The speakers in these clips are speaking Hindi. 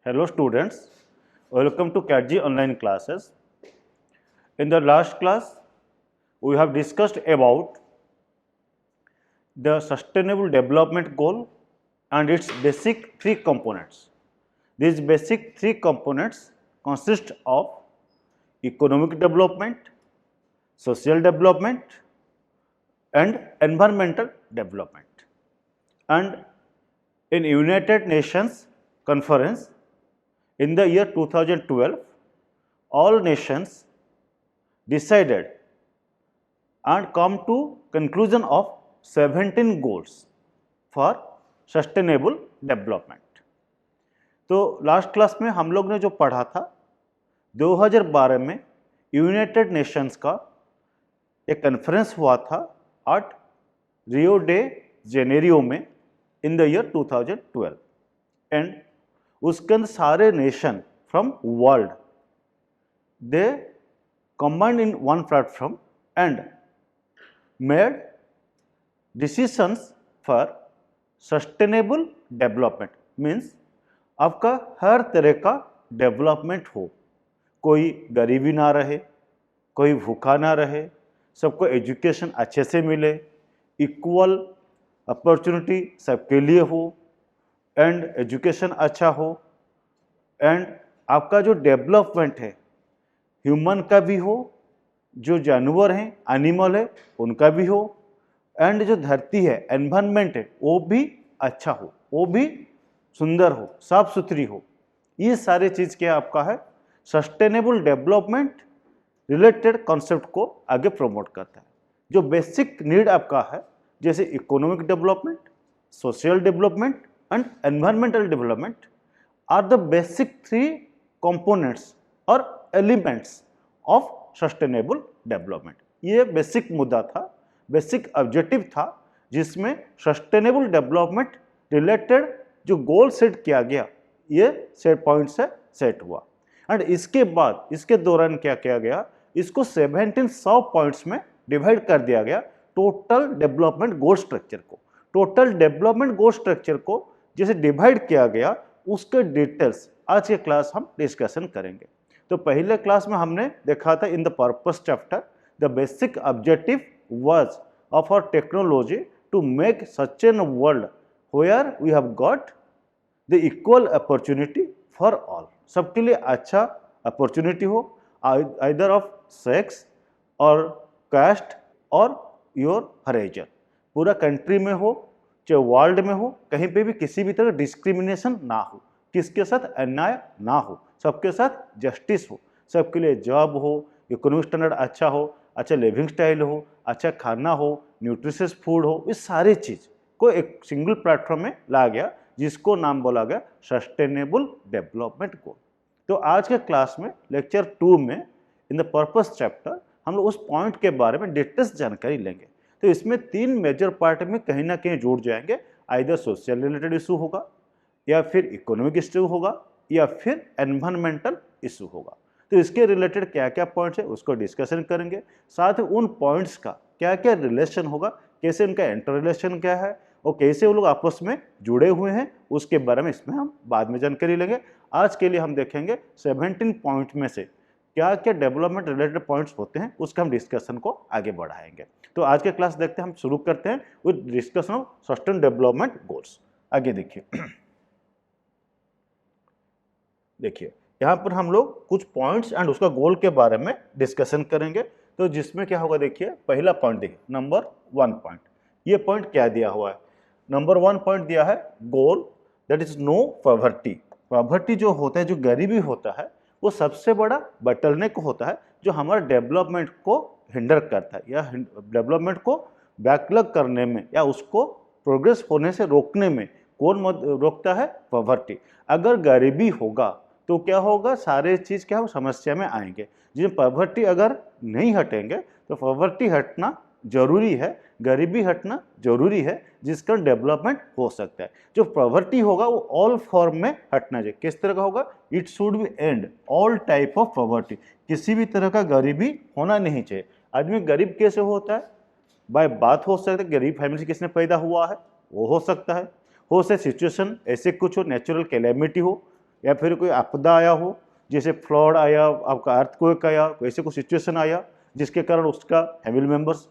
Hello students, welcome to CATG online classes. In the last class, we have discussed about the Sustainable Development Goal and its basic three components. These basic three components consist of economic development, social development and environmental development. And in United Nations Conference in the year 2012, all nations decided and come to conclusion of 17 goals for sustainable development. तो लास्ट क्लास में हम लोग ने जो पढ़ा था 2012 में यूनाइटेड नेशंस का एक कॉन्फ्रेंस हुआ था एट रियो डे जेनेरियो में इन द ईयर 2012 एंड उसके अंदर सारे nation from world they combined in one platform and made decisions for sustainable development means आपका हर तरह का डेवलपमेंट हो, कोई गरीबी ना रहे, कोई भूखा ना रहे, सबको एजुकेशन अच्छे से मिले, इक्वल अपॉर्चुनिटी सबके लिए हो एंड एजुकेशन अच्छा हो एंड आपका जो डेवलपमेंट है ह्यूमन का भी हो, जो जानवर हैं एनिमल है उनका भी हो एंड जो धरती है एनवायरनमेंट है वो भी अच्छा हो, वो भी सुंदर हो, साफ सुथरी हो। ये सारे चीज़ क्या आपका है सस्टेनेबल डेवलपमेंट रिलेटेड कॉन्सेप्ट को आगे प्रमोट करता है। जो बेसिक नीड आपका है जैसे economic development, social development and environmental development are the basic three components और एलिमेंट्स ऑफ सस्टेनेबल डेवलपमेंट। ये बेसिक मुद्दा था, बेसिक ऑब्जेक्टिव था जिसमें सस्टेनेबल डेवलपमेंट रिलेटेड जो गोल सेट किया गया ये सेट पॉइंट से सेट हुआ एंड इसके बाद इसके दौरान क्या किया गया, इसको 1700 पॉइंट्स में डिवाइड कर दिया गया टोटल डेवलपमेंट गोल स्ट्रक्चर को। टोटल डेवलपमेंट गोल स्ट्रक्चर को जैसे डिवाइड किया गया उसके डिटेल्स आज के क्लास हम डिस्कशन करेंगे। तो पहले क्लास में हमने देखा था in the purpose chapter the basic objective was of our technology to make such an world where we have got the equal opportunity for all. सबके लिए अच्छा अपॉर्चुनिटी हो आइदर ऑफ सेक्स और कास्ट और योर हरेजन, पूरा कंट्री में हो चाहे वर्ल्ड में हो, कहीं पे भी किसी भी तरह डिस्क्रिमिनेशन ना हो, किसके साथ अन्याय ना हो, सबके साथ जस्टिस हो, सबके लिए जॉब हो, इकोनॉमिक स्टैंडर्ड अच्छा हो, अच्छा लिविंग स्टाइल हो, अच्छा खाना हो, न्यूट्रिशियस फूड हो, इस सारी चीज़ को एक सिंगल प्लेटफॉर्म में लाया गया जिसको नाम बोला गया सस्टेनेबल डेवलपमेंट गोल। तो आज के क्लास में लेक्चर 2 में इन द पर्पस चैप्टर हम लोग उस पॉइंट के बारे में डिटेल्स जानकारी लेंगे। तो इसमें 3 मेजर पार्ट में कहीं ना कहीं जुड़ जाएंगे, आइदर सोशल रिलेटेड इशू होगा या फिर इकोनॉमिक इशू होगा या फिर एनवायरमेंटल इशू होगा। तो इसके रिलेटेड क्या क्या पॉइंट्स है उसको डिस्कशन करेंगे, साथ ही उन पॉइंट्स का क्या क्या रिलेशन होगा, कैसे उनका इंटर रिलेशन क्या है और कैसे वो लोग आपस में जुड़े हुए हैं उसके बारे में इसमें हम बाद में जानकारी लेंगे। आज के लिए हम देखेंगे 17 पॉइंट में से क्या क्या डेवलपमेंट रिलेटेड पॉइंट्स होते हैं उसका हम डिस्कशन को आगे बढ़ाएंगे। तो आज के क्लास देखते हैं, हम शुरू करते हैं with discussion of sustainable development goals. आगे देखिए यहाँ पर हम लोग कुछ पॉइंट्स एंड उसका गोल के बारे में डिस्कशन करेंगे। तो जिसमें क्या होगा देखिए, पहला पॉइंट देखिए नंबर 1 पॉइंट, ये पॉइंट क्या दिया हुआ है, नंबर 1 पॉइंट दिया है goal that is no poverty. Poverty जो होता है, जो गरीबी होता है, वो सबसे बड़ा बटलनेक होता है जो हमारे डेवलपमेंट को हिंडर करता है या डेवलपमेंट को बैकलॉग करने में या उसको प्रोग्रेस होने से रोकने में कौन रोकता है, पॉवर्टी। अगर गरीबी होगा तो क्या होगा, सारे चीज़ क्या हो समस्या में आएंगे। जिसमें पॉवर्टी अगर नहीं हटेंगे तो पॉवर्टी हटना जरूरी है, गरीबी हटना जरूरी है, जिसका डेवलपमेंट हो सकता है। जो पॉवर्टी होगा वो ऑल फॉर्म में हटना चाहिए। किस तरह का होगा, it should be and all type of poverty, किसी भी तरह का गरीबी होना नहीं चाहिए। आदमी गरीब कैसे होता है, बाय बात हो सकता है, गरीब फैमिली से किसने पैदा हुआ है वो हो सकता है, हो से सिचुएशन ऐसे कुछ हो, नेचुरल कैलेमिटी हो या फिर कोई आपदा आया हो, जैसे फ्लड आया, आपका अर्थक्वेक आया, ऐसे कोई सिचुएशन आया जिसके कारण उसका फैमिली मेम्बर्स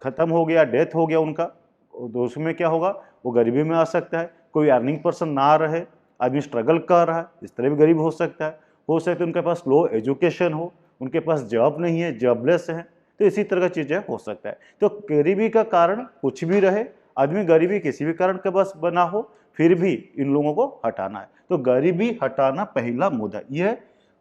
खत्म हो गया, डेथ हो गया उनका, तो उसमें क्या होगा, वो गरीबी में आ सकता है। कोई अर्निंग पर्सन ना रहे, आदमी स्ट्रगल कर रहा है, इस तरह भी गरीब हो सकता है। हो सकता है उनके पास लो एजुकेशन हो, उनके पास जॉब नहीं है, जॉबलेस है, तो इसी तरह की चीज़ें हो सकता है। तो गरीबी का कारण कुछ भी रहे, आदमी गरीबी किसी भी कारण के बस बना हो, फिर भी इन लोगों को हटाना है। तो गरीबी हटाना पहला मुद्दा, यह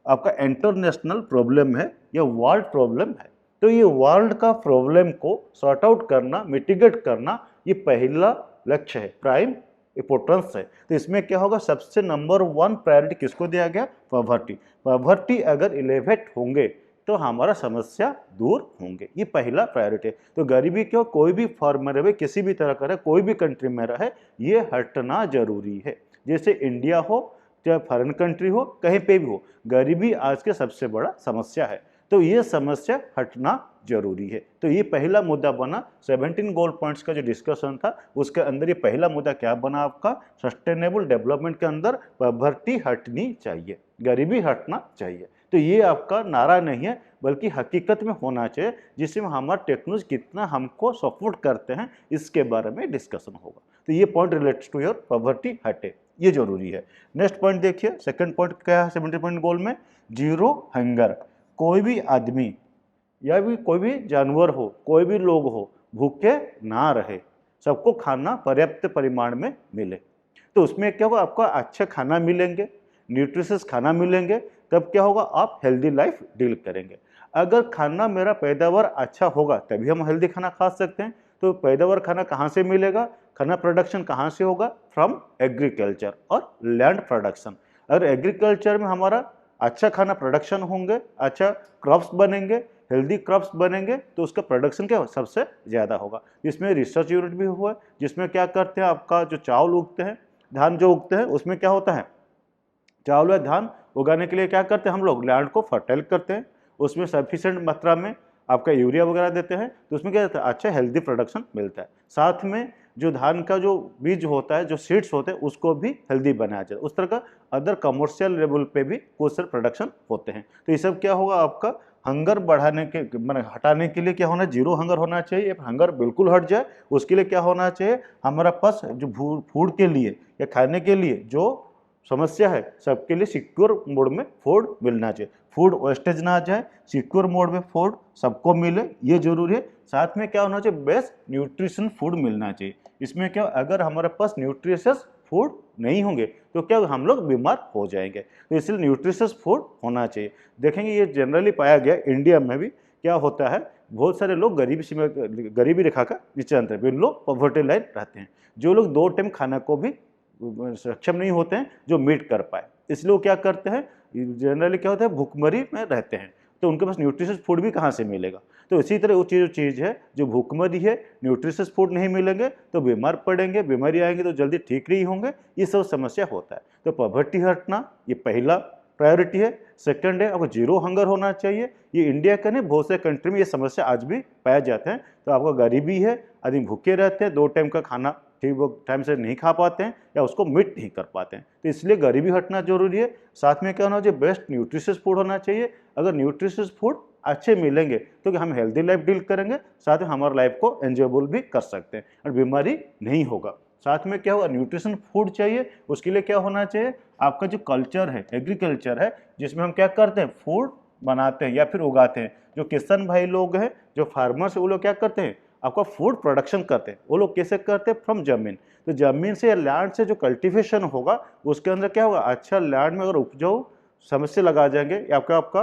आपका इंटरनेशनल प्रॉब्लम है, यह वर्ल्ड प्रॉब्लम है। तो ये वर्ल्ड का प्रॉब्लम को सॉर्ट आउट करना, मिटिगेट करना, ये पहला लक्ष्य है, प्राइम इंपॉर्टेंस है। तो इसमें क्या होगा, सबसे नंबर 1 प्रायोरिटी किसको दिया गया, पॉवर्टी। पॉवर्टी अगर एलिवेट होंगे तो हमारा समस्या दूर होंगे, ये पहला प्रायोरिटी है। तो गरीबी क्यों, कोई भी फॉर्म में रहे, किसी भी तरह का रहे, कोई भी कंट्री में रहे, ये हटना जरूरी है। जैसे इंडिया हो चाहे फॉरेन कंट्री हो, कहीं पे भी हो, गरीबी आज के सबसे बड़ा समस्या है। तो ये समस्या हटना जरूरी है। तो ये पहला मुद्दा बना। 17 गोल पॉइंट्स का जो डिस्कशन था उसके अंदर ये पहला मुद्दा क्या बना आपका, सस्टेनेबल डेवलपमेंट के अंदर पॉवर्टी हटनी चाहिए, गरीबी हटना चाहिए। तो ये आपका नारा नहीं है बल्कि हकीकत में होना चाहिए, जिसमें हमारा टेक्नोलॉजी कितना हमको सपोर्ट करते हैं इसके बारे में डिस्कशन होगा। तो ये point related to your poverty हटे, ये जरूरी है। नेक्स्ट पॉइंट देखिए, सेकंड पॉइंट क्या है 17 पॉइंट गोल में, जीरो हंगर। कोई भी आदमी या भी कोई भी जानवर हो, कोई भी लोग हो, भूखे ना रहे, सबको खाना पर्याप्त परिमाण में मिले। तो उसमें क्या होगा, आपको अच्छा खाना मिलेंगे, न्यूट्रिशियस खाना मिलेंगे, तब क्या होगा, आप हेल्दी लाइफ डील करेंगे। अगर खाना मेरा पैदावार अच्छा होगा तभी हम हेल्दी खाना खा सकते हैं। तो पैदावार खाना कहाँ से मिलेगा, खाना प्रोडक्शन कहाँ से होगा, फ्रॉम एग्रीकल्चर और लैंड प्रोडक्शन। अगर एग्रीकल्चर में हमारा अच्छा खाना प्रोडक्शन होंगे, अच्छा क्रॉप्स बनेंगे, हेल्दी क्रॉप्स बनेंगे, तो उसका प्रोडक्शन क्या सबसे ज़्यादा होगा। इसमें रिसर्च यूनिट भी हुआ है, जिसमें क्या करते हैं, आपका जो चावल उगते हैं, धान जो उगते हैं, उसमें क्या होता है, चावल या धान उगाने के लिए क्या करते हैं हम लोग, लैंड को फर्टाइल करते हैं, उसमें सफिशिएंट मात्रा में आपका यूरिया वगैरह देते हैं, तो उसमें क्या होता है, अच्छा हेल्दी प्रोडक्शन मिलता है। साथ में जो धान का जो बीज होता है, जो सीड्स होते हैं, उसको भी हेल्दी बनाया जाता है। उस तरह का अदर कमर्शियल लेवल पे भी कुछ सारे प्रोडक्शन होते हैं। तो ये सब क्या होगा, आपका हंगर बढ़ाने के मतलब हटाने के लिए क्या होना, जीरो हंगर होना चाहिए। हंगर बिल्कुल हट जाए उसके लिए क्या होना चाहिए, हमारा पास जो फूड के लिए या खाने के लिए जो समस्या है, सबके लिए सिक्योर मोड में फूड मिलना चाहिए, फूड वेस्टेज ना आ जाए, सिक्योर मोड में फूड सबको मिले, ये जरूरी है। साथ में क्या होना चाहिए, बेस्ट न्यूट्रिशन फूड मिलना चाहिए। इसमें क्या, अगर हमारे पास न्यूट्रिशियस फूड नहीं होंगे तो क्या हम लोग बीमार हो जाएंगे। तो इसलिए न्यूट्रिशियस फूड होना चाहिए। देखेंगे ये जनरली पाया गया इंडिया में भी क्या होता है, बहुत सारे लोग गरीबी रेखा का नीचे अंतर भी, लोग पॉवर्टी लाइन रहते हैं। जो लोग 2 टाइम खाना को भी सक्षम नहीं होते हैं जो मीट कर पाए, इसलिए वो क्या करते हैं, जनरली क्या होता है, भूखमरी में रहते हैं। तो उनके पास न्यूट्रिशियस फूड भी कहाँ से मिलेगा। तो इसी तरह वो चीज़ है जो भूखमरी है, न्यूट्रिशियस फूड नहीं मिलेंगे तो बीमार पड़ेंगे, बीमारी आएंगे तो जल्दी ठीक नहीं होंगे, ये सब समस्या होता है। तो पॉवर्टी हटना ये पहला प्रायोरिटी है। सेकंड है, आपको जीरो हंगर होना चाहिए। ये इंडिया का नहीं, बहुत से कंट्री में ये समस्या आज भी पाया जाते हैं। तो आपका गरीबी है, आदमी भूखे रहते हैं, 2 टाइम का खाना ठीक वो टाइम से नहीं खा पाते हैं या उसको मीट नहीं कर पाते हैं, तो इसलिए गरीबी हटना जरूरी है। साथ में क्या होना चाहिए, बेस्ट न्यूट्रिशियस फूड होना चाहिए। अगर न्यूट्रिशियस फूड अच्छे मिलेंगे तो हम हेल्दी लाइफ डील करेंगे, साथ में हमारे लाइफ को एंजॉयबल भी कर सकते हैं और बीमारी नहीं होगा। साथ में क्या होगा, न्यूट्रिशन फूड चाहिए। उसके लिए क्या होना चाहिए, आपका जो कल्चर है, एग्रीकल्चर है, जिसमें हम क्या करते हैं, फूड बनाते हैं या फिर उगाते हैं। जो किसान भाई लोग हैं, जो फार्मर्स है, वो लोग क्या करते हैं, आपका फूड प्रोडक्शन करते हैं। वो लोग कैसे करते हैं, फ्रॉम जमीन। तो जमीन से या लैंड से जो कल्टीवेशन होगा उसके अंदर क्या होगा, अच्छा लैंड में अगर उपजाऊ समस्या लगा जाएंगे या आपका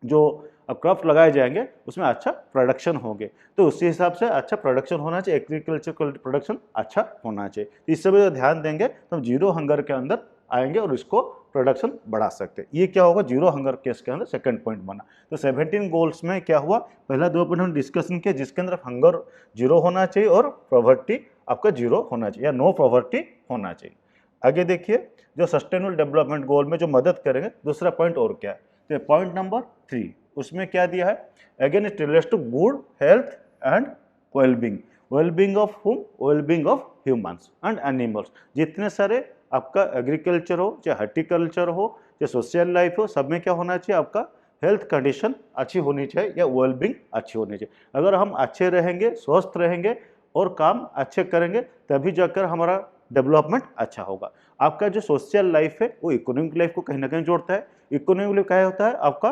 जो क्रॉप लगाए जाएंगे उसमें अच्छा प्रोडक्शन होंगे। तो उसी हिसाब से अच्छा प्रोडक्शन होना चाहिए, एग्रीकल्चर प्रोडक्शन अच्छा होना चाहिए। तो इस सब ध्यान देंगे तो हम जीरो हंगर के अंदर आएंगे और इसको प्रोडक्शन बढ़ा सकते हैं। ये क्या होगा, जीरो हंगर केस के अंदर सेकंड पॉइंट बना। तो 17 गोल्स में क्या हुआ, पहला 2 पॉइंट हम डिस्कशन किया, जिसके अंदर हंगर जीरो होना चाहिए और पॉवर्टी आपका जीरो होना चाहिए या नो पॉवर्टी होना चाहिए। आगे देखिए, जो सस्टेनेबल डेवलपमेंट गोल में जो मदद करेंगे, दूसरा पॉइंट और क्या है, तो पॉइंट नंबर 3 उसमें क्या दिया है, again it relates to good health and wellbeing. Wellbeing of hum, wellbeing of humans and animals. जितने सारे आपका एग्रीकल्चर हो, चाहे हॉर्टिकल्चर हो, चाहे सोशल लाइफ हो, सब में क्या होना चाहिए, आपका हेल्थ कंडीशन अच्छी होनी चाहिए या वेलबींग अच्छी होनी चाहिए। अगर हम अच्छे रहेंगे, स्वस्थ रहेंगे और काम अच्छे करेंगे, तभी जाकर हमारा डेवलपमेंट अच्छा होगा। आपका जो सोशल लाइफ है वो इकोनॉमिक लाइफ को कहीं ना कहीं जोड़ता है। इकोनॉमिक लाइफ क्या होता है, आपका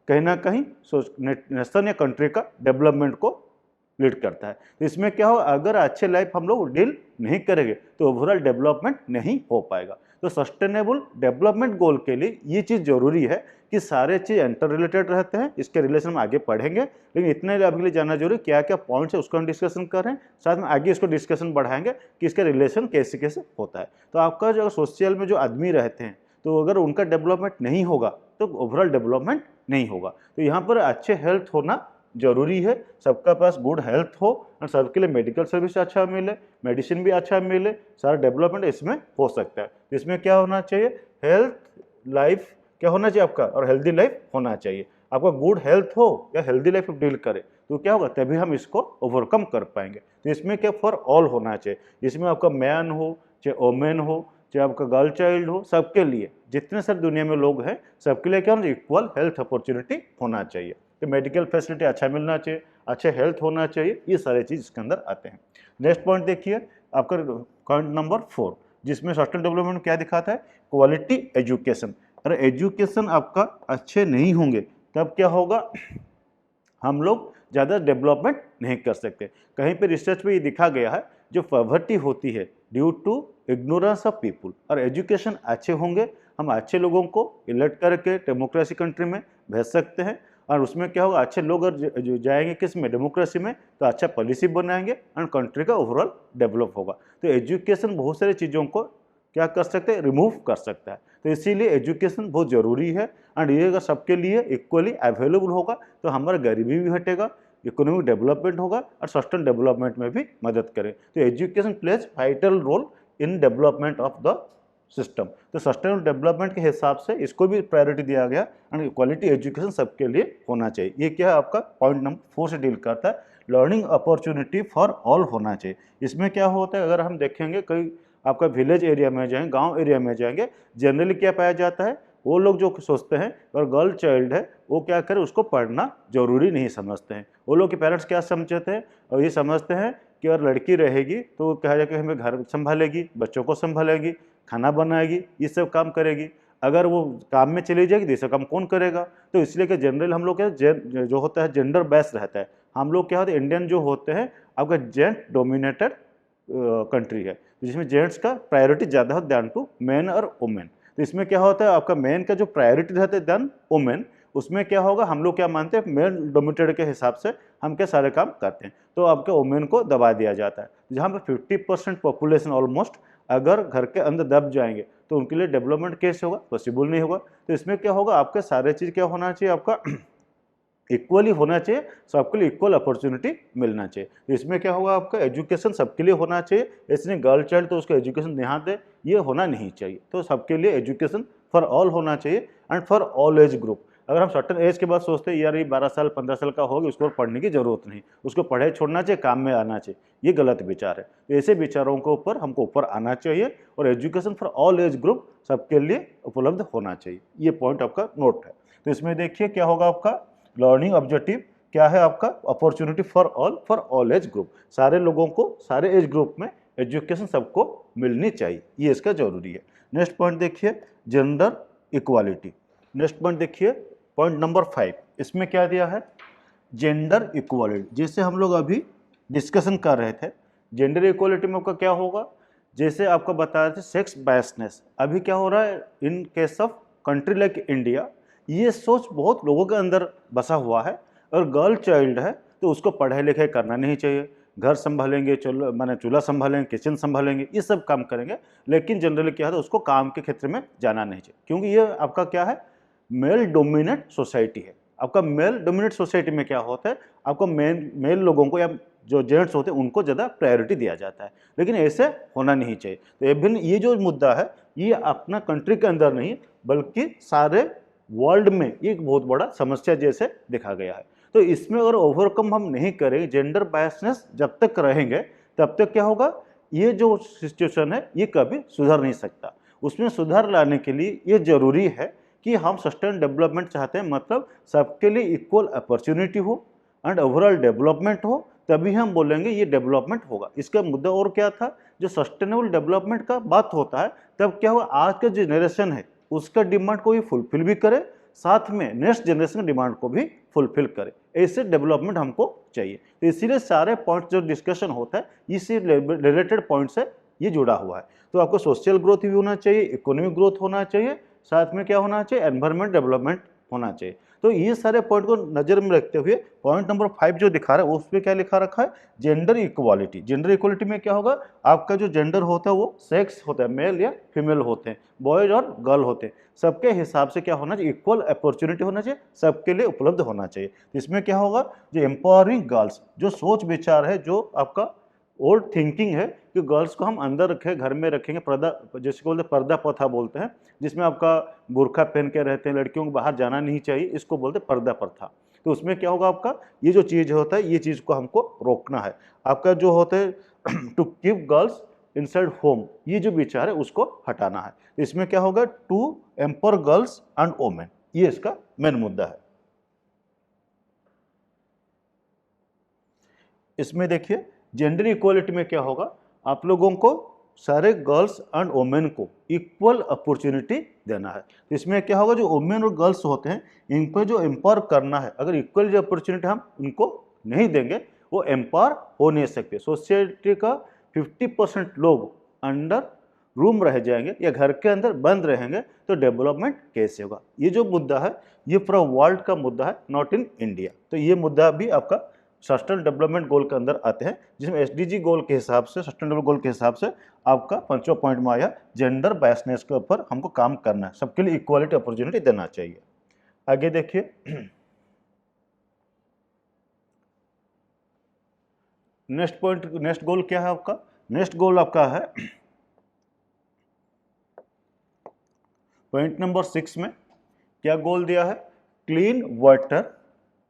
कहीं ना कहीं नेशन या कंट्री का डेवलपमेंट को लीड करता है। तो इसमें क्या हो, अगर अच्छे लाइफ हम लोग डील नहीं करेंगे तो ओवरऑल डेवलपमेंट नहीं हो पाएगा। तो सस्टेनेबल डेवलपमेंट गोल के लिए ये चीज़ जरूरी है कि सारे चीज़ इंटर रिलेटेड रहते हैं। इसके रिलेशन में आगे पढ़ेंगे, लेकिन इतने अभी के लिए जानना जरूरी, क्या क्या पॉइंट्स है उसको हम डिस्कशन कर रहे हैं, साथ में आगे इसको डिस्कशन बढ़ाएंगे कि इसका रिलेशन कैसे कैसे होता है। तो आपका जो सोशल में जो आदमी रहते हैं, तो अगर उनका डेवलपमेंट नहीं होगा तो ओवरऑल डेवलपमेंट नहीं होगा। तो यहाँ पर अच्छे हेल्थ होना जरूरी है, सबका पास गुड हेल्थ हो और सबके लिए मेडिकल सर्विस अच्छा मिले, मेडिसिन भी अच्छा मिले, सारा डेवलपमेंट इसमें हो सकता है। इसमें क्या होना चाहिए, हेल्थ लाइफ क्या होना चाहिए आपका, और हेल्दी लाइफ होना चाहिए। आपका गुड हेल्थ हो या हेल्दी लाइफ डील करे तो क्या होगा, तभी हम इसको ओवरकम कर पाएंगे। तो इसमें क्या फॉर ऑल होना चाहिए, इसमें आपका मैन हो चाहे वोमेन हो चाहे आपका गर्ल चाइल्ड हो, सबके लिए जितने सारे दुनिया में लोग हैं सबके लिए क्या होना चाहिए, इक्वल हेल्थ अपॉर्चुनिटी होना चाहिए। तो मेडिकल फैसिलिटी अच्छा मिलना चाहिए, अच्छे हेल्थ होना चाहिए, ये सारे चीज़ इसके अंदर आते हैं। नेक्स्ट पॉइंट देखिए आपका पॉइंट नंबर 4, जिसमें सस्टेनेबल डेवलपमेंट क्या दिखाता है, क्वालिटी एजुकेशन। अगर एजुकेशन आपका अच्छे नहीं होंगे तब क्या होगा, हम लोग ज़्यादा डेवलपमेंट नहीं कर सकते। कहीं पे रिसर्च में ये दिखा गया है, जो पॉवर्टी होती है due to ignorance of people, और एजुकेशन अच्छे होंगे हम अच्छे लोगों को इलेक्ट करके डेमोक्रेसी कंट्री में भेज सकते हैं। और उसमें क्या होगा, अच्छे लोग अगर जाएंगे किस में, डेमोक्रेसी में, तो अच्छा पॉलिसी बनाएंगे एंड कंट्री का ओवरऑल डेवलप होगा। तो एजुकेशन बहुत सारी चीज़ों को क्या कर सकते हैं, रिमूव कर सकता है। तो इसीलिए एजुकेशन बहुत ज़रूरी है एंड ये अगर सबके लिए इक्वली अवेलेबल होगा तो हमारा गरीबी भी हटेगा, इकोनॉमिक डेवलपमेंट होगा और सस्टेन डेवलपमेंट में भी मदद करे। तो education plays vital role in development of the system. तो सस्टेनेबल डेवलपमेंट के हिसाब से इसको भी प्रायोरिटी दिया गया एंड क्वालिटी एजुकेशन सबके लिए होना चाहिए। ये क्या है आपका पॉइंट नंबर 4 से डील करता है, लर्निंग अपॉर्चुनिटी फॉर ऑल होना चाहिए। इसमें क्या होता है, अगर हम देखेंगे कई आपका विलेज एरिया में जाएंगे, गांव एरिया में जाएंगे, जनरली क्या पाया जाता है, वो लोग जो सोचते हैं अगर गर्ल चाइल्ड है वो क्या करे, उसको पढ़ना जरूरी नहीं समझते हैं। वो लोग के पेरेंट्स क्या समझते हैं, और ये समझते हैं कि अगर लड़की रहेगी तो कहा जाए कि हमें घर संभालेगी, बच्चों को संभालेगी, खाना बनाएगी, ये सब काम करेगी। अगर वो काम में चली जाएगी तो ये सब काम कौन करेगा। तो इसलिए कि जनरल हम लोग क्या जो होता है जेंडर बेस्ड रहता है। हम लोग क्या होता है, इंडियन जो होते हैं आपका जेंट डोमिनेटेड कंट्री है, जिसमें जेंट्स का प्रायोरिटी ज़्यादा है दैन टू मैन और वुमेन। तो इसमें क्या होता है, आपका मैन का जो प्रायोरिटी रहता है दैन वुमेन, उसमें क्या होगा, हम लोग क्या मानते हैं, मेल डोमिनेटेड के हिसाब से हम क्या सारे काम करते हैं, तो आपके वुमेन को दबा दिया जाता है। जहाँ पर 50% पॉपुलेशन ऑलमोस्ट अगर घर के अंदर दब जाएंगे तो उनके लिए डेवलपमेंट कैसे होगा, पॉसिबल नहीं होगा। तो इसमें क्या होगा, आपके सारे चीज़ क्या होना चाहिए, आपका इक्वली होना चाहिए, सबके लिए इक्वल अपॉर्चुनिटी मिलना चाहिए। तो इसमें क्या होगा, आपका एजुकेशन सबके लिए होना चाहिए। इसने गर्ल चाइल्ड तो उसको एजुकेशन ध्यान दे, ये होना नहीं चाहिए। तो सबके लिए एजुकेशन फॉर ऑल होना चाहिए and for all age group. अगर हम सर्टन एज के बाद सोचते हैं यार ये 12 साल 15 साल का होगा, उसको पढ़ने की जरूरत नहीं, उसको पढ़ाई छोड़ना चाहिए, काम में आना चाहिए, ये गलत विचार है। तो ऐसे विचारों के ऊपर हमको ऊपर आना चाहिए और education for all age group सबके लिए उपलब्ध होना चाहिए। ये पॉइंट आपका नोट है। तो इसमें देखिए क्या होगा, आपका लर्निंग ऑब्जेक्टिव क्या है, आपका opportunity for all age group. सारे लोगों को सारे एज ग्रुप में एजुकेशन सबको मिलनी चाहिए, ये इसका जरूरी है। नेक्स्ट पॉइंट देखिए, जेंडर इक्वालिटी। नेक्स्ट पॉइंट देखिए पॉइंट नंबर 5, इसमें क्या दिया है, जेंडर इक्वालिटी। जैसे हम लोग अभी डिस्कशन कर रहे थे, जेंडर इक्वालिटी में आपका क्या होगा, जैसे आपको बता रहे थे सेक्स बायसनेस, अभी क्या हो रहा है in case of country like India, ये सोच बहुत लोगों के अंदर बसा हुआ है। और गर्ल चाइल्ड है तो उसको पढ़ाई लिखाई करना नहीं चाहिए, घर संभालेंगे, चूल्हा संभालेंगे, किचन संभालेंगे, ये सब काम करेंगे, लेकिन जनरली क्या है, उसको काम के क्षेत्र में जाना नहीं चाहिए, क्योंकि ये आपका क्या है, मेल डोमिनेट सोसाइटी है। आपका मेल डोमिनेट सोसाइटी में क्या होता है, आपको मेल लोगों को या जो जेंट्स होते हैं उनको ज़्यादा प्रायोरिटी दिया जाता है, लेकिन ऐसे होना नहीं चाहिए। तो इवन ये जो मुद्दा है ये अपना कंट्री के अंदर नहीं बल्कि सारे वर्ल्ड में एक बहुत बड़ा समस्या जैसे देखा गया है। तो इसमें अगर ओवरकम हम नहीं करेंगे, जेंडर बायसनेस जब तक रहेंगे तब तक क्या होगा, ये जो सिचुएशन है ये कभी सुधर नहीं सकता। उसमें सुधार लाने के लिए ये जरूरी है कि हम सस्टेन डेवलपमेंट चाहते हैं, मतलब सबके लिए इक्वल अपॉर्चुनिटी हो एंड ओवरऑल डेवलपमेंट हो, तभी हम बोलेंगे ये डेवलपमेंट होगा। इसका मुद्दा और क्या था, जो सस्टेनेबल डेवलपमेंट का बात होता है तब क्या हुआ, आज का जनरेशन है उसका डिमांड को भी फुलफिल भी करे, साथ में नेक्स्ट जनरेशन डिमांड को भी फुलफिल करे, ऐसे डेवलपमेंट हमको चाहिए। तो इसीलिए सारे पॉइंट जो डिस्कशन होता है इसी रिलेटेड पॉइंट से ये जुड़ा हुआ है। तो आपको सोशल ग्रोथ भी होना चाहिए, इकोनॉमिक ग्रोथ होना चाहिए, साथ में क्या होना चाहिए, एनवायरमेंट डेवलपमेंट होना चाहिए। तो ये सारे पॉइंट को नजर में रखते हुए पॉइंट नंबर 5 जो दिखा रहा है उस पर क्या लिखा रखा है, जेंडर इक्वालिटी। जेंडर इक्वालिटी में क्या होगा, आपका जो जेंडर होता है वो सेक्स होता है, मेल या फीमेल होते हैं, बॉयज और गर्ल होते हैं, सबके हिसाब से क्या होना चाहिए, इक्वल अपॉर्चुनिटी होना चाहिए, सबके लिए उपलब्ध होना चाहिए। इसमें क्या होगा, जो एम्पावरिंग गर्ल्स, जो सोच विचार है, जो आपका ओल्ड थिंकिंग है कि गर्ल्स को हम अंदर रखें, घर में रखेंगे, पर्दा जैसे बोलते हैं पर्दा प्रथा बोलते हैं, जिसमें आपका बुर्खा पहन के रहते हैं, लड़कियों को बाहर जाना नहीं चाहिए, इसको बोलते हैं पर्दा प्रथा। तो उसमें क्या होगा, आपका ये जो चीज़ होता है ये चीज़ को हमको रोकना है। आपका जो होता है to keep girls inside home, ये जो विचार है उसको हटाना है। तो इसमें क्या होगा, to empower girls and women, ये इसका मेन मुद्दा है। इसमें देखिए जेंडर इक्वालिटी में क्या होगा, आप लोगों को सारे गर्ल्स एंड वोमेन को इक्वल अपॉर्चुनिटी देना है। तो इसमें क्या होगा, जो वोमेन और गर्ल्स होते हैं इनको जो एम्पावर करना है, अगर इक्वल जो अपॉर्चुनिटी हम उनको नहीं देंगे वो एम्पावर हो नहीं सकते। सोसाइटी का 50% लोग अंडर रूम रह जाएंगे या घर के अंदर बंद रहेंगे तो डेवलपमेंट कैसे होगा। ये जो मुद्दा है ये पूरा वर्ल्ड का मुद्दा है, नॉट इन इंडिया। तो ये मुद्दा भी आपका सस्टेनेबल डेवलपमेंट गोल के अंदर आते हैं, जिसमें एसडीजी गोल के हिसाब से, सस्टेनेबल गोल के हिसाब से आपका 5वां पॉइंट में आया, जेंडर बायसनेस के ऊपर हमको काम करना है, सबके लिए इक्वालिटी अपॉर्चुनिटी देना चाहिए। आगे देखिए नेक्स्ट पॉइंट, नेक्स्ट गोल क्या है आपका, नेक्स्ट गोल आपका है पॉइंट नंबर 6 में क्या गोल दिया है, क्लीन वाटर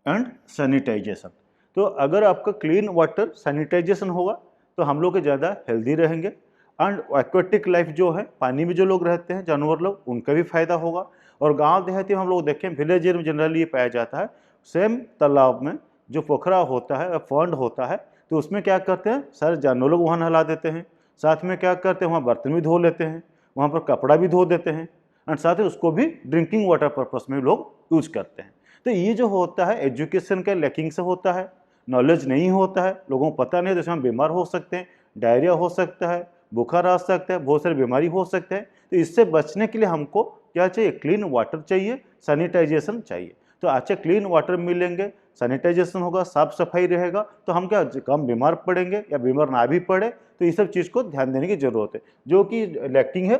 एंड सैनिटाइजेशन। तो अगर आपका क्लीन वाटर सैनिटाइजेशन होगा तो हम लोग ज़्यादा हेल्दी रहेंगे एंड एक्वेटिक लाइफ जो है, पानी में जो लोग रहते हैं जानवर लोग, उनका भी फायदा होगा। और गांव देहाती में हम लोग देखें, विलेज में जनरली ये पाया जाता है, सेम तालाब में जो पोखरा होता है, पॉन्ड होता है, तो उसमें क्या करते हैं, सारे जानवर लोग वहाँ नहला देते हैं, साथ में क्या करते हैं, वहाँ बर्तन भी धो लेते हैं, वहाँ पर कपड़ा भी धो देते हैं एंड साथ ही उसको भी ड्रिंकिंग वाटर पर्पस में लोग यूज करते हैं। तो ये जो होता है एजुकेशन का लैकिंग से होता है, नॉलेज नहीं होता है, लोगों को पता नहीं, जैसे हम बीमार हो सकते हैं, डायरिया हो सकता है, बुखार आ सकता है, बहुत सारी बीमारी हो सकते हैं। तो इससे बचने के लिए हमको क्या चाहिए, क्लीन वाटर चाहिए, सैनिटाइजेशन चाहिए। तो अच्छा क्लीन वाटर मिलेंगे, सैनिटाइजेशन होगा, साफ सफाई रहेगा, तो हम क्या कम बीमार पड़ेंगे या बीमार ना भी पड़े। तो ये सब चीज़ को ध्यान देने की जरूरत है, जो कि लैकिंग है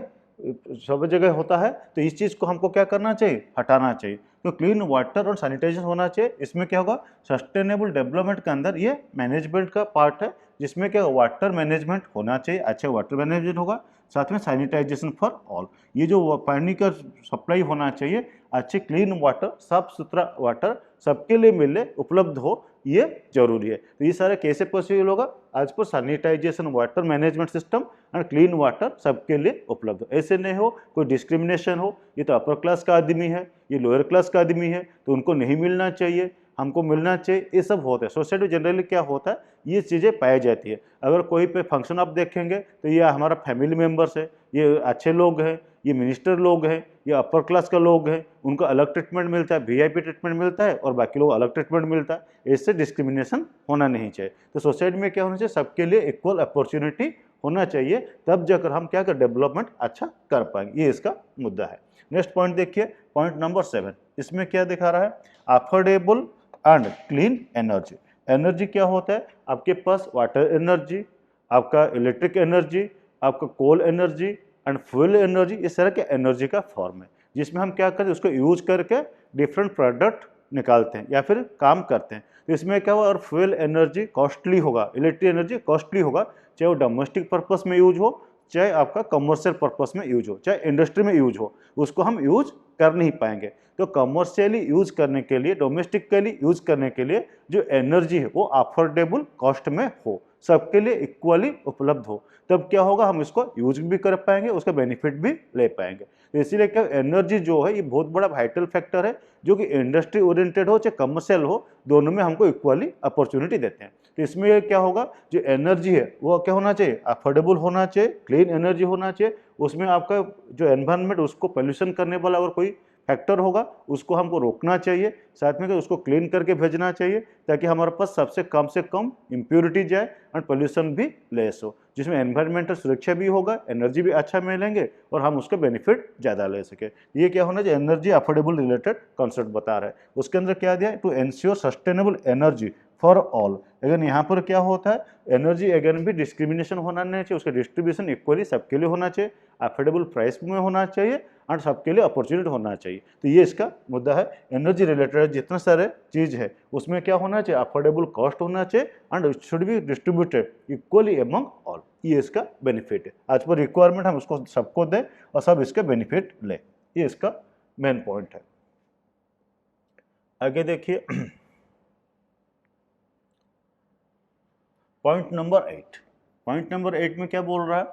सब जगह होता है। तो इस चीज़ को हमको क्या करना चाहिए, हटाना चाहिए। तो क्लीन वाटर और सैनिटाइजेशन होना चाहिए। इसमें क्या होगा, सस्टेनेबल डेवलपमेंट के अंदर ये मैनेजमेंट का पार्ट है, जिसमें क्या वाटर मैनेजमेंट होना चाहिए, अच्छा वाटर मैनेजमेंट होगा, साथ में सैनिटाइजेशन फॉर ऑल। ये जो पानी का सप्लाई होना चाहिए, अच्छे क्लीन वाटर, साफ सुथरा वाटर सबके लिए मिले, उपलब्ध हो, ये जरूरी है। तो ये सारे कैसे पॉसिबल होगा, आज पर sanitization, water management system and clean water सबके लिए उपलब्ध हो। ऐसे नहीं हो कोई डिस्क्रिमिनेशन हो, ये तो अपर क्लास का आदमी है, ये लोअर क्लास का आदमी है, तो उनको नहीं मिलना चाहिए, हमको मिलना चाहिए, ये सब होता है। सोसाइटी जनरली क्या होता है, ये चीज़ें पाई जाती है। अगर कोई पे फंक्शन आप देखेंगे तो ये हमारा फैमिली मेम्बर्स है, ये अच्छे लोग हैं, ये मिनिस्टर लोग हैं, ये अपर क्लास का लोग हैं, उनको अलग ट्रीटमेंट मिलता है, वीआईपी ट्रीटमेंट मिलता है और बाकी लोग अलग ट्रीटमेंट मिलता है। इससे डिस्क्रिमिनेशन होना नहीं चाहिए। तो सोसाइटी में क्या होना चाहिए, सबके लिए इक्वल अपॉर्चुनिटी होना चाहिए, तब जाकर हम क्या कर डेवलपमेंट अच्छा कर पाएंगे। ये इसका मुद्दा है। नेक्स्ट पॉइंट देखिए, पॉइंट नंबर 7। इसमें क्या दिखा रहा है, affordable and clean energy. Energy क्या होता है, आपके पास वाटर एनर्जी, आपका इलेक्ट्रिक एनर्जी, आपका coal energy and fuel energy, इस तरह के एनर्जी का फॉर्म है, जिसमें हम क्या करते हैं, उसको यूज करके डिफरेंट प्रोडक्ट निकालते हैं या फिर काम करते हैं। तो इसमें क्या हुआ, और फ्यूल एनर्जी कॉस्टली होगा, इलेक्ट्रिक एनर्जी कॉस्टली होगा, चाहे वो डोमेस्टिक पर्पस में यूज हो, चाहे आपका कमर्शियल पर्पस में यूज हो, चाहे इंडस्ट्री में यूज हो, उसको हम यूज कर नहीं पाएंगे। तो कमर्शियली यूज करने के लिए, डोमेस्टिकली यूज करने के लिए जो एनर्जी है वो अफोर्डेबल कॉस्ट में हो, सबके लिए इक्वली उपलब्ध हो, तब क्या होगा, हम इसको यूज भी कर पाएंगे, उसका बेनिफिट भी ले पाएंगे। तो इसीलिए क्या एनर्जी जो है ये बहुत बड़ा वाइटल फैक्टर है, जो कि इंडस्ट्री ओरिएंटेड हो चाहे कमर्शियल हो, दोनों में हमको इक्वली अपॉर्चुनिटी देते हैं। तो इसमें क्या होगा, जो एनर्जी है वो क्या होना चाहिए, अफोर्डेबल होना चाहिए, क्लीन एनर्जी होना चाहिए, उसमें आपका जो एनवायरनमेंट उसको पोल्यूशन करने वाला अगर कोई फैक्टर होगा उसको हमको रोकना चाहिए, साथ में उसको क्लीन करके भेजना चाहिए, ताकि हमारे पास सबसे कम से कम इम्प्योरिटी जाए और पोल्यूशन भी लेस हो, जिसमें एनवायरमेंटल सुरक्षा भी होगा, एनर्जी भी अच्छा मिलेंगे और हम उसका बेनिफिट ज़्यादा ले सके। ये क्या होना चाहिए, एनर्जी अफोर्डेबल रिलेटेड कॉन्सेप्ट बता रहा है। उसके अंदर क्या दिया है, to ensure sustainable energy for all. Again यहाँ पर क्या होता है, एनर्जी अगेन भी डिस्क्रिमिनेशन होना नहीं चाहिए, उसका डिस्ट्रीब्यूशन इक्वली सबके लिए होना चाहिए, अफोर्डेबल प्राइस में होना चाहिए और सबके लिए अपॉर्चुनिटी होना चाहिए। तो ये इसका मुद्दा है। एनर्जी रिलेटेड जितने सारे चीज़ है उसमें क्या होना चाहिए, अफोर्डेबल कॉस्ट होना चाहिए and it should be distributed equally among all. ये इसका बेनिफिट है। आज पर रिक्वायरमेंट हम उसको सबको दें और सब इसका बेनिफिट लें, ये इसका मेन पॉइंट है। आगे देखिए पॉइंट नंबर 8। पॉइंट नंबर 8 में क्या बोल रहा है,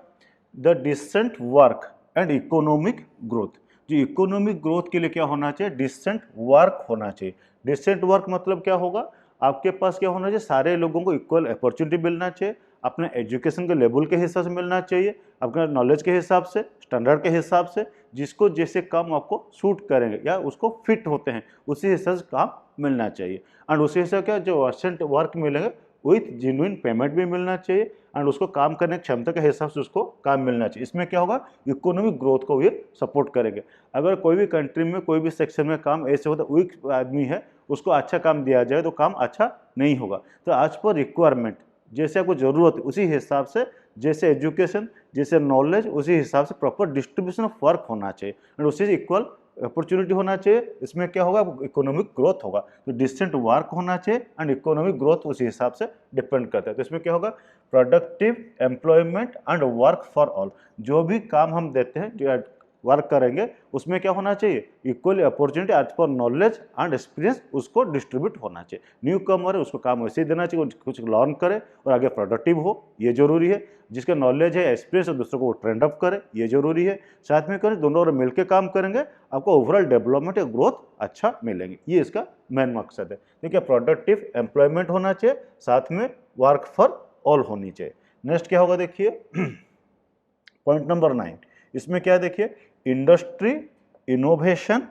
the decent work and economic growth. जो इकोनॉमिक ग्रोथ के लिए क्या होना चाहिए, डिसेंट वर्क होना चाहिए। डिसेंट वर्क मतलब क्या होगा, आपके पास क्या होना चाहिए, सारे लोगों को इक्वल अपॉर्चुनिटी मिलना चाहिए, अपने एजुकेशन के लेवल के हिसाब से मिलना चाहिए, अपने नॉलेज के हिसाब से, स्टैंडर्ड के हिसाब से, जिसको जैसे काम आपको सूट करेंगे या उसको फिट होते हैं उसी हिसाब से काम मिलना चाहिए। एंड उसी हिसाब क्या जो डिसेंट वर्क मिलेंगे विथ जेन्युइन पेमेंट भी मिलना चाहिए एंड उसको काम करने की क्षमता के हिसाब से उसको काम मिलना चाहिए। इसमें क्या होगा, इकोनॉमिक ग्रोथ को ये सपोर्ट करेंगे। अगर कोई भी कंट्री में कोई भी सेक्शन में काम ऐसे होता है, वीक आदमी है उसको अच्छा काम दिया जाए तो काम अच्छा नहीं होगा। तो आज पर रिक्वायरमेंट जैसे आपको ज़रूरत है उसी हिसाब से, जैसे एजुकेशन जैसे नॉलेज उसी हिसाब से प्रॉपर डिस्ट्रीब्यूशन ऑफ वर्क होना चाहिए एंड उसी से इक्वल अपॉर्चुनिटी होना चाहिए। इसमें क्या होगा, इकोनॉमिक ग्रोथ होगा। तो डिसेंट वर्क होना चाहिए एंड इकोनॉमिक ग्रोथ उसी हिसाब से डिपेंड करता है। तो इसमें क्या होगा, productive employment and work for all. जो भी काम हम देते हैं, जो वर्क करेंगे उसमें क्या होना चाहिए, equally opportunity as per knowledge and experience उसको डिस्ट्रीब्यूट होना चाहिए। न्यू कमर है उसको काम वैसे ही देना चाहिए, कुछ लर्न करे और आगे प्रोडक्टिव हो, ये जरूरी है। जिसका नॉलेज है एक्सपीरियंस है दूसरों को ट्रेंड अप करे, ये जरूरी है। साथ में करें दोनों और मिलकर काम करेंगे, आपको ओवरऑल डेवलपमेंट या ग्रोथ अच्छा मिलेंगे। ये इसका मेन मकसद है। देखिए प्रोडक्टिव एम्प्लॉयमेंट होना चाहिए, साथ में वर्क फॉर ऑल होनी चाहिए। नेक्स्ट क्या होगा देखिए पॉइंट नंबर 9। इसमें क्या देखिए, इंडस्ट्री इनोवेशन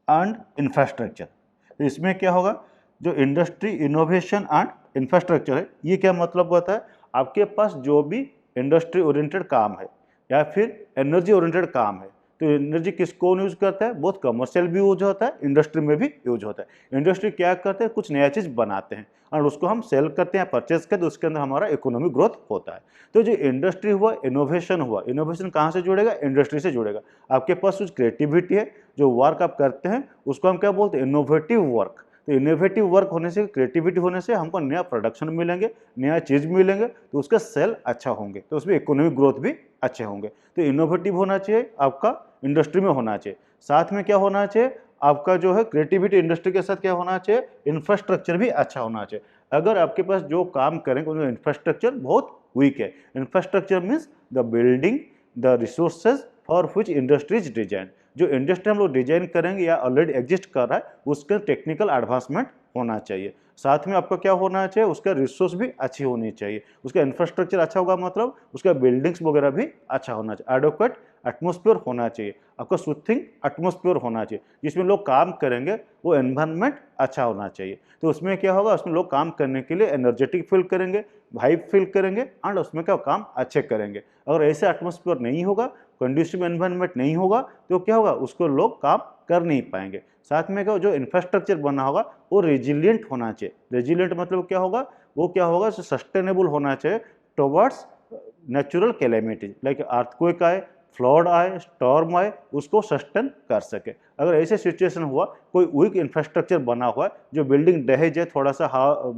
एंड इंफ्रास्ट्रक्चर। तो इसमें क्या होगा, जो इंडस्ट्री इनोवेशन एंड इंफ्रास्ट्रक्चर है, ये क्या मतलब होता है, आपके पास जो भी इंडस्ट्री ओरिएंटेड काम है या फिर एनर्जी ओरिएंटेड काम है, तो एनर्जी किसको यूज करता है, बहुत कमर्शियल भी यूज होता है, इंडस्ट्री में भी यूज होता है। इंडस्ट्री क्या करते हैं, कुछ नया चीज़ बनाते हैं और उसको हम सेल करते हैं, परचेज करते हैं, तो उसके अंदर हमारा इकोनॉमिक ग्रोथ होता है। तो जो इंडस्ट्री हुआ, इनोवेशन हुआ, इनोवेशन कहाँ से जुड़ेगा, इंडस्ट्री से जुड़ेगा। आपके पास कुछ क्रिएटिविटी है, जो वर्क आप करते हैं उसको हम क्या बोलते हैं, इनोवेटिव वर्क। तो इनोवेटिव वर्क होने से, क्रिएटिविटी होने से हमको नया प्रोडक्शन मिलेंगे, नया चीज़ मिलेंगे, तो उसका सेल अच्छा होंगे, तो उसमें इकोनॉमिक ग्रोथ भी अच्छे होंगे। तो इनोवेटिव होना चाहिए आपका, इंडस्ट्री में होना चाहिए। साथ में क्या होना चाहिए, आपका जो है क्रिएटिविटी इंडस्ट्री के साथ क्या होना चाहिए, इंफ्रास्ट्रक्चर भी अच्छा होना चाहिए। अगर आपके पास जो काम करेंगे उनका इंफ्रास्ट्रक्चर बहुत वीक है, infrastructure means the building, the resources for which industry is design. जो इंडस्ट्री हम लोग डिजाइन करेंगे या ऑलरेडी एग्जिस्ट कर रहा है उसका टेक्निकल एडवांसमेंट होना चाहिए। साथ में आपका क्या होना चाहिए, उसका रिसोर्स भी अच्छी होनी चाहिए। उसका इंफ्रास्ट्रक्चर अच्छा होगा मतलब उसका बिल्डिंग्स वगैरह भी अच्छा होना चाहिए। एडोक्वेट एटमॉस्फेयर होना चाहिए, आपका सूथिंग एटमॉस्फेयर होना चाहिए, जिसमें लोग काम करेंगे वो एनवायरनमेंट अच्छा होना चाहिए। तो उसमें क्या होगा, उसमें लोग काम करने के लिए एनर्जेटिक फील करेंगे, वाइब फील करेंगे एंड उसमें क्या काम अच्छे करेंगे। अगर ऐसे एटमॉस्फेयर नहीं होगा, कंडीसिव एनवायरनमेंट नहीं होगा, तो क्या होगा, उसको लोग काम कर नहीं पाएंगे। साथ में क्या, जो इंफ्रास्ट्रक्चर बना होगा वो रेजिलियंट होना चाहिए। रेजिलियंट मतलब क्या होगा, वो क्या होगा, सस्टेनेबल होना चाहिए towards natural calamities, like earthquake आए, फ्लड आए, स्टॉर्म आए, उसको सस्टेन कर सके। अगर ऐसे सिचुएशन हुआ, कोई वीक इंफ्रास्ट्रक्चर बना हुआ है, जो बिल्डिंग ढह जाए, थोड़ा सा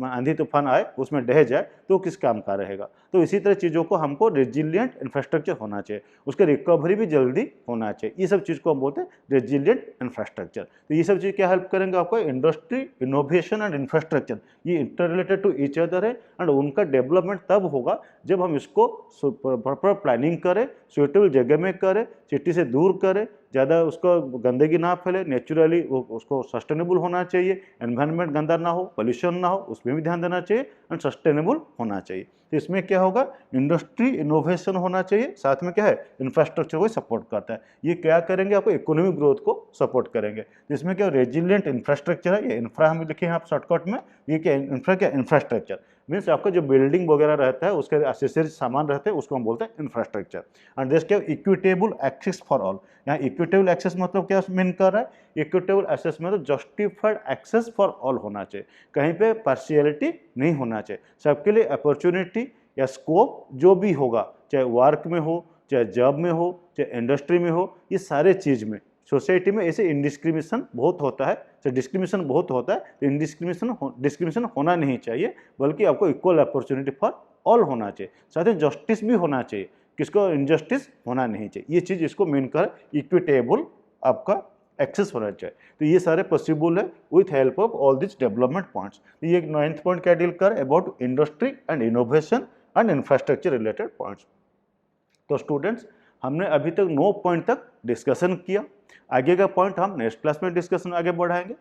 आंधी तूफान आए उसमें ढह जाए, तो किस काम का रहेगा। तो इसी तरह चीज़ों को हमको रेजिलियंट इंफ्रास्ट्रक्चर होना चाहिए, उसके रिकवरी भी जल्दी होना चाहिए। ये सब चीज़ को हम बोलते हैं रेजिलियंट इंफ्रास्ट्रक्चर। तो ये सब चीज़ क्या हेल्प करेंगे आपको, इंडस्ट्री, इनोवेशन एंड इंफ्रास्ट्रक्चर, ये inter related to each other है, एंड उनका डेवलपमेंट तब होगा जब हम इसको प्रॉपर प्लानिंग करें, सुइटेबल जगह में करें, सिटी से दूर करें, ज़्यादा उसको गंदगी ना फैले, नेचुरली उसको सस्टेनेबल होना चाहिए, एनवायरनमेंट गंदा ना हो, पोल्यूशन ना हो, उसमें भी ध्यान देना चाहिए, एंड सस्टेनेबल होना चाहिए। तो इसमें क्या होगा, इंडस्ट्री इनोवेशन होना चाहिए, साथ में क्या है, इंफ्रास्ट्रक्चर को सपोर्ट करता है। ये क्या करेंगे, आपको इकोनॉमिक ग्रोथ को सपोर्ट करेंगे। तो इसमें क्या रेजिलियंट इंफ्रास्ट्रक्चर है, ये इंफ्रा हम लिखे हैं आप शॉर्टकट में, ये क्या इंफ्रास्ट्रक्चर मीन्स आपका जो बिल्डिंग वगैरह रहता है, उसके एसेसरीज सामान रहते हैं, उसको हम बोलते हैं इंफ्रास्ट्रक्चर। एंड दिस क्या, इक्विटेबल एक्सेस फॉर ऑल। यहाँ इक्विटेबल एक्सेस मतलब क्या मीन कर रहा है, इक्विटेबल एक्सेस में तो जस्टिफाइड एक्सेस फॉर ऑल होना चाहिए, कहीं पे पार्शियलिटी नहीं होना चाहिए, सबके लिए अपॉर्चुनिटी या स्कोप जो भी होगा, चाहे वर्क में हो, चाहे जॉब में हो, चाहे इंडस्ट्री में हो, ये सारे चीज़ में सोसाइटी में ऐसे इनडिस्क्रिमिनेशन बहुत होता है, तो डिस्क्रिमिनेशन बहुत होता है, तो डिस्क्रिमिनेशन होना नहीं चाहिए, बल्कि आपको इक्वल अपॉर्चुनिटी फॉर ऑल होना चाहिए, साथ ही जस्टिस भी होना चाहिए, किसको इनजस्टिस होना नहीं चाहिए। ये चीज़ इसको मेन कर इक्विटेबल आपका एक्सेस होना चाहिए। तो ये सारे पॉसिबल है with help of all this development points. तो ये 9th पॉइंट क्या डील कर about industry and innovation and infrastructure related points. तो स्टूडेंट्स, हमने अभी तक 9 पॉइंट तक डिस्कशन किया, आगे का पॉइंट हम नेक्स्ट क्लास में डिस्कशन आगे बढ़ाएंगे।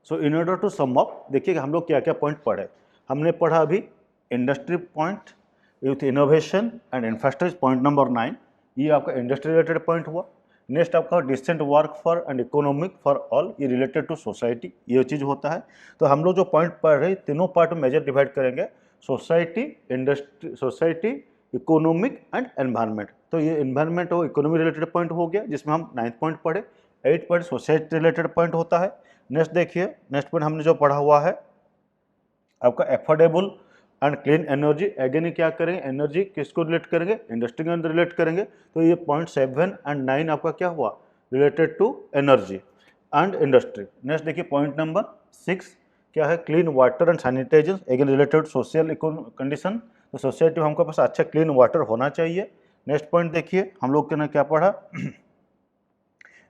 So in order to sum up, देखिएगा हम लोग क्या क्या पॉइंट पढ़े। हमने पढ़ा अभी industry point with innovation and infrastructure point number 9, ये आपका इंडस्ट्री रिलेटेड पॉइंट हुआ। नेक्स्ट आपका decent work for and economic for all, ये रिलेटेड टू सोसाइटी, ये चीज़ होता है। तो हम लोग जो पॉइंट पढ़ रहे हैं, तीनों पार्ट में मेजर डिवाइड करेंगे, society, industry, society, economic and environment. तो ये एनवायरनमेंट और इकोनॉमी रिलेटेड पॉइंट हो गया, जिसमें हम 9th पॉइंट पढ़े। 8th point society related point होता है। नेक्स्ट देखिए, नेक्स्ट पॉइंट हमने जो पढ़ा हुआ है आपका affordable and clean energy. Again क्या करेंगे, एनर्जी किसको रिलेट करेंगे, इंडस्ट्री के अंदर रिलेट करेंगे। तो ये पॉइंट 7 एंड 9 आपका क्या हुआ, related to energy and industry. Next देखिए पॉइंट नंबर 6 क्या है, clean water and sanitization, again related social condition. तो सोसाइटी में हमको पास अच्छा क्लीन वाटर होना चाहिए। नेक्स्ट पॉइंट देखिए, हम लोग ने क्या पढ़ा,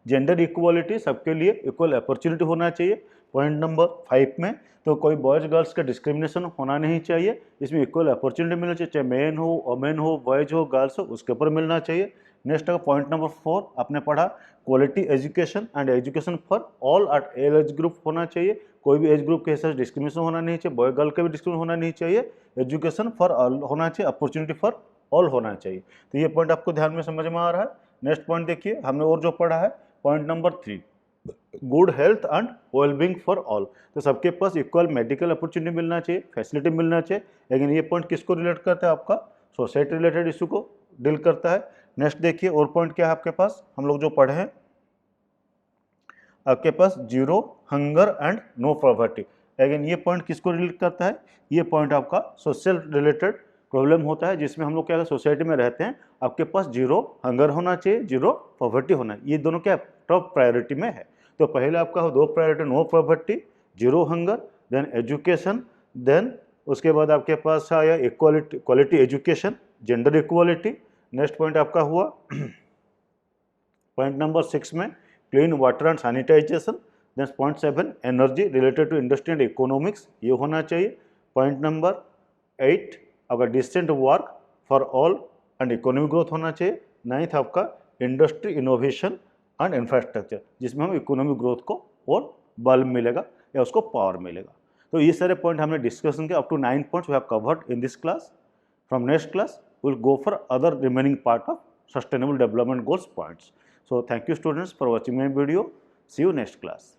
जेंडर इक्वालिटी, सबके लिए इक्वल अपॉर्चुनिटी होना चाहिए। पॉइंट नंबर 5 में तो कोई बॉयज़ गर्ल्स का डिस्क्रिमिनेशन होना नहीं चाहिए, इसमें इक्वल अपॉर्चुनिटी मिलनी चाहिए, चाहे मैन हो, वमेन हो, बॉयज हो, गर्ल्स हो, उसके ऊपर मिलना चाहिए। नेक्स्ट है पॉइंट नंबर 4, आपने पढ़ा quality education and education for all at age group होना चाहिए, कोई भी एज ग्रुप के हिसाब से डिस्क्रिमिनेशन होना नहीं चाहिए, बॉय गर्ल का भी डिस्क्रिमिनेशन होना नहीं चाहिए, एजुकेशन फॉर ऑल होना चाहिए, अपॉर्चुनिटी फॉर ऑल होना चाहिए। तो ये पॉइंट आपको ध्यान में समझ में आ रहा है। नेक्स्ट पॉइंट देखिए, हमने और जो पढ़ा है point number 3, good health and wellbeing for all. तो सबके पास इक्वल मेडिकल अपॉर्चुनिटी मिलना चाहिए, फैसिलिटी मिलना चाहिए। लेकिन ये पॉइंट किसको रिलेट करता है, आपका सोसाइटी रिलेटेड इशू को डील करता है। नेक्स्ट देखिए और पॉइंट क्या है आपके पास, हम लोग जो पढ़े हैं आपके पास zero hunger and no poverty. Again ये पॉइंट किसको रिलेट करता है, ये पॉइंट आपका सोशल रिलेटेड प्रॉब्लम होता है, जिसमें हम लोग क्या सोसाइटी में रहते हैं, आपके पास जीरो हंगर होना चाहिए, जीरो पॉवर्टी होना है, ये दोनों क्या टॉप प्रायोरिटी में है। तो पहले आपका दो priority, no poverty, zero hunger, then education, then उसके बाद आपके पास आया equality, quality education, gender equality. Next point आपका हुआ पॉइंट नंबर 6 में clean water and sanitization. Then point 7 energy related to industry and economics, ये होना चाहिए। पॉइंट नंबर 8 आपका decent work for all and economic growth होना चाहिए। 9th आपका इंडस्ट्री इनोवेशन एंड इंफ्रास्ट्रक्चर, जिसमें हम इकोनॉमिक ग्रोथ को और बल मिलेगा या उसको पावर मिलेगा। तो ये सारे पॉइंट हमने डिस्कशन किया, up to 9 points we have covered in this class. From next class we will go for other remaining part of sustainable development goals points. So thank you students for watching my video. See you next class.